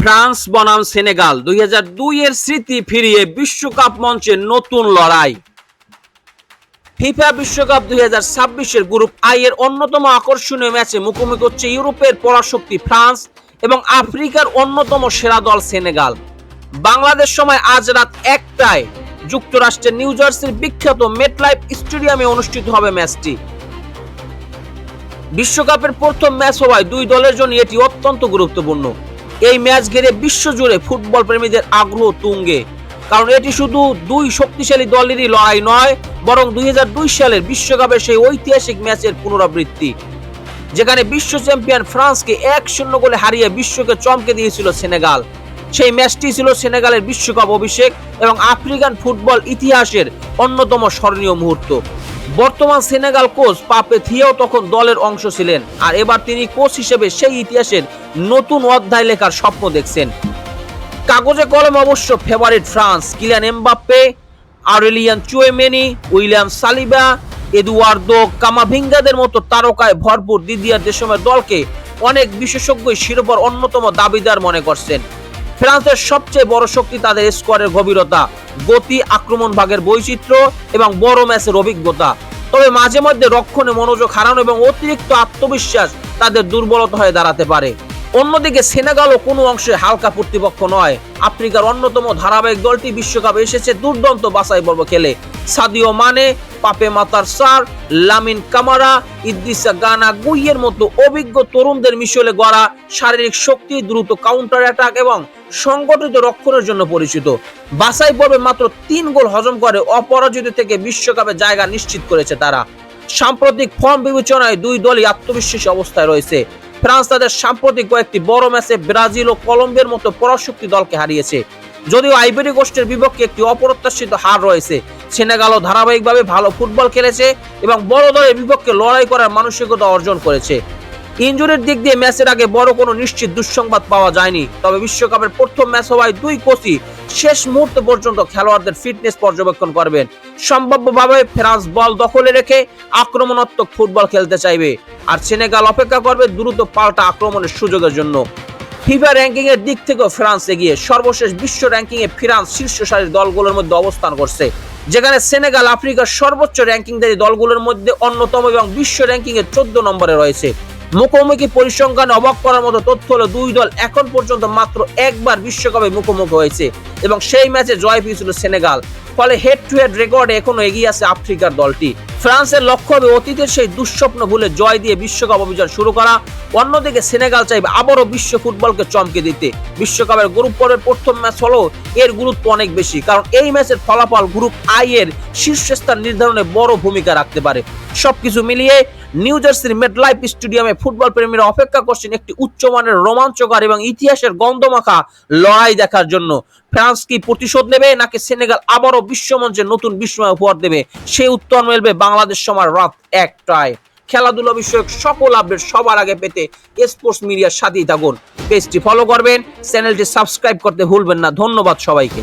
France বনাম Senegal 2002 এর স্মৃতি ফিরিয়ে বিশ্বকাপ মঞ্চে নতুন লড়াই। ফিফা বিশ্বকাপ 2026 এর গ্রুপ আই এর অন্যতম আকর্ষণীয় ম্যাচে মুখোমুখি হচ্ছে ইউরোপের পরাশক্তি ফ্রান্স এবং আফ্রিকার অন্যতম সেরা দল সেনেগাল। বাংলাদেশ সময় আজ রাত 1টায় যুক্তরাষ্ট্রের নিউ জার্সির বিখ্যাত মেটলাইফ স্টেডিয়ামে অনুষ্ঠিত হবে ম্যাচটি। বিশ্বকাপের প্রথম ম্যাচ হওয়ায় দুই দলের জন্য এটি অত্যন্ত গুরুত্বপূর্ণ। এই ম্যাচ ঘিরে বিশ্বজুড়ে ফুটবল প্রেমীদের আগ্রহ তুঙ্গে, কারণ এটি শুধু দুই শক্তিশালী দলেরই লড়াই নয়, বরং 2002 সালের বিশ্বকাপের সেই ঐতিহাসিক ম্যাচের পুনরাবৃত্তি, যেখানে বিশ্ব চ্যাম্পিয়ন ফ্রান্সকে 1-0 গোলে হারিয়ে বিশ্বকে চমকে দিয়েছিল সেনেগাল। সেই ম্যাচটি ছিল সেনেগালের বিশ্বকাপ অভিষেক এবং আফ্রিকান ফুটবল ইতিহাসের অন্যতম স্মরণীয় মুহূর্ত। বর্তমান সেনেগাল কোচ পাপে থিয়াও তখন দলের অংশ ছিলেন, আর এবার তিনি কোচ হিসেবে সেই ইতিহাসের নতুন অধ্যায় লেখার স্বপ্ন দেখছেন। কাগজে কলমে অবশ্য favourite France. Kylian Mbappe, Aurelien Tchouameni, William Saliba, Eduardo কামাভিঙ্গাদের মতো তারকায় ভরপুর দিদিয়ার দেশমের দলকে অনেক বিশেষজ্ঞই শিরোপার অন্যতম দাবিদার মনে করছেন। ফ্রান্সের সবচেয়ে বড় শক্তি তাদের স্কোয়াডের গভীরতা, গতি, আক্রমণ ভাগের বৈচিত্র্য এবং বড় ম্যাচের অভিজ্ঞতা। তবে মাঝে মধ্যে রক্ষণে মনোযোগ হারানো এবং অতিরিক্ত আত্মবিশ্বাস তাদের দুর্বলতা হয়ে দাঁড়াতে পারে। অন্যদিকে সেনেগালও কোনো অংশে হালকা প্রতিপক্ষ নয়। আফ্রিকার অন্যতম ধারাবাহিক দলটি বিশ্বকাপে এসেছে দুর্দান্ত বাছাই পর্ব খেলে। সাদিও মানে, পাপে মাতার সার, লামিন কামারা, ইদ্রিসা গানা গুইয়ের মতো অভিজ্ঞ তরুণদের মিশলে গড়া শারীরিক শক্তি, দ্রুত কাউন্টার অ্যাটাক এবং সংগঠিত রক্ষণের জন্য পরিচিত। বাছাই পর্বে মাত্র 3 গোল হজম করে অপরাজিত থেকে বিশ্বকাপে জায়গা নিশ্চিত করেছে তারা। সাম্প্রতিক ফর্ম বিবেচনায় দুই দলই আত্মবিশ্বাসী অবস্থায় রয়েছে। ফ্রান্স তাদের সাম্প্রতিক কয়েকটি বড় ম্যাচে ব্রাজিল ও কলম্বিয়ার মতো পরাশক্তি দলকে হারিয়েছে। যদিও আইভরি কোস্টের বিপক্ষে একটি অপ্রত্যাশিত হার রয়েছে, সেনেগালও ধারাবাহিকভাবে ভালো ফুটবল খেলেছে এবং বড় দলের বিপক্ষে লড়াই করার মানসিকতা অর্জন করেছে। ইনজুরির দিক দিয়ে ম্যাচের আগে বড় কোনো নিশ্চিত দুঃসংবাদ পাওয়া যায়নি। তবে বিশ্বকাপের প্রথম ম্যাচ হওয়ায় দুই কোচই শেষ মুহূর্ত পর্যন্ত খেলোয়াড়দের ফিটনেস পর্যবেক্ষণ করবেন। সম্ভাব্যভাবে ফ্রান্স বল দখলে রেখে আক্রমণাত্মক ফুটবল খেলতে চাইবে, আর সেনেগাল অপেক্ষা করবে দ্রুত পাল্টা আক্রমণের সুযোগের জন্য। ফিফা র্যাঙ্কিং এর দিক থেকেও ফ্রান্স এগিয়ে। সর্বশেষ বিশ্ব র্যাঙ্কিং এ ফ্রান্স শীর্ষ সারির দলগুলোর মধ্যে অবস্থান করছে, যেখানে সেনেগাল আফ্রিকার সর্বোচ্চ র্যাঙ্কিংধারী দলগুলোর মধ্যে অন্যতম এবং বিশ্ব র্যাঙ্কিং এ 14 নম্বরে রয়েছে। মুখোমুখি পরিসংখ্যানে অবাক করার মতো তথ্য হলো দুই দল এখন পর্যন্ত মাত্র একবার বিশ্বকাপে মুখোমুখি হয়েছে এবং সেই ম্যাচে জয় পেয়েছিল সেনেগাল। ফলে হেড টু হেড রেকর্ডে এখনো এগিয়ে আছে আফ্রিকার দলটি। ফ্রান্সের লক্ষ্য হবে অতীতের সেই দুঃস্বপ্ন ভুলে জয় দিয়ে বিশ্বকাপ অভিযান শুরু করা। অন্যদিকে সেনেগাল চাইবে আবারও বিশ্ব ফুটবলকে চমকে দিতে। বিশ্বকাপের গ্রুপ পর্বের প্রথম ম্যাচ হলেও এর গুরুত্ব অনেক বেশি, কারণ এই ম্যাচের ফলাফল গ্রুপ আই এর শীর্ষস্থান নির্ধারণে বড় ভূমিকা রাখতে পারে। সবকিছু মিলিয়ে নিউ জার্সির মেটলাইফ স্টেডিয়ামে ফুটবল প্রেমীরা অপেক্ষা করছেন একটি উচ্চমানের, রোমাঞ্চকর এবং ইতিহাসের গন্ধমাখা লড়াই দেখার জন্য। ফ্রান্স কি প্রতিশোধ নেবে, নাকি সেনেগাল আবারও বিশ্বমঞ্চে নতুন বিস্ময় উপহার দেবে, সেই উত্তর মিলবে বাংলাদেশ সময় রাত 1টায়। খেলাধুলা বিষয়ক সকল আপডেট সবার আগে পেতে স্পোর্টস মিডিয়ার সাথেই থাকুন। পেজটি ফলো করবেন, চ্যানেলটি সাবস্ক্রাইব করতে ভুলবেন না। ধন্যবাদ সবাইকে।